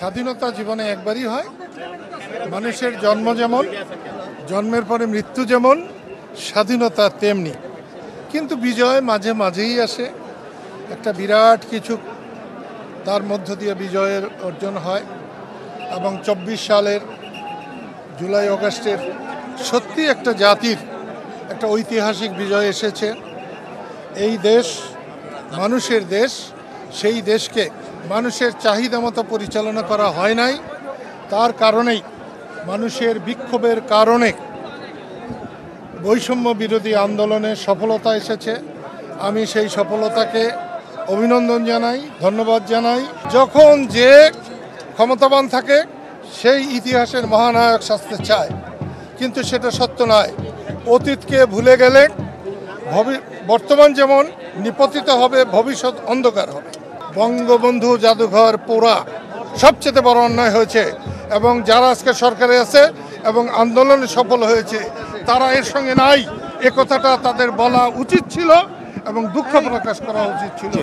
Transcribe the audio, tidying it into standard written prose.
স্বাধীনতা জীবনে একবারই হয়। মানুষের জন্ম যেমন, জন্মের পরে মৃত্যু যেমন, স্বাধীনতা তেমনি। কিন্তু বিজয় মাঝে মাঝেই আসে। একটা বিরাট কিছু তার মধ্য দিয়ে বিজয়ের অর্জন হয় এবং ২৪ সালের জুলাই অগাস্টের সত্যি একটা জাতির একটা ঐতিহাসিক বিজয় এসেছে। এই দেশ মানুষের দেশ, সেই দেশকে মানুষের চাহিদা মতো পরিচালনা করা হয় নাই। তার কারণেই মানুষের বিক্ষোভের কারণে বৈষম্য বিরোধী আন্দোলনের সফলতা এসেছে। আমি সেই সফলতাকে অভিনন্দন জানাই, ধন্যবাদ জানাই। যখন যে ক্ষমতাবান থাকে সেই ইতিহাসের মহানায়ক সাজতে চায়, কিন্তু সেটা সত্য নয়। অতীতকে ভুলে গেলে বর্তমান যেমন নিপতিত হবে, ভবিষ্যৎ অন্ধকার হবে। বঙ্গবন্ধু জাদুঘর পোড়া সবচেয়ে বড় অন্যায় হয়েছে এবং যারা আজকে সরকারে আছে এবং আন্দোলনে সফল হয়েছে তারা এর সঙ্গে নাই। এ কথাটা তাদের বলা উচিত ছিল এবং দুঃখ প্রকাশ করা উচিত ছিল।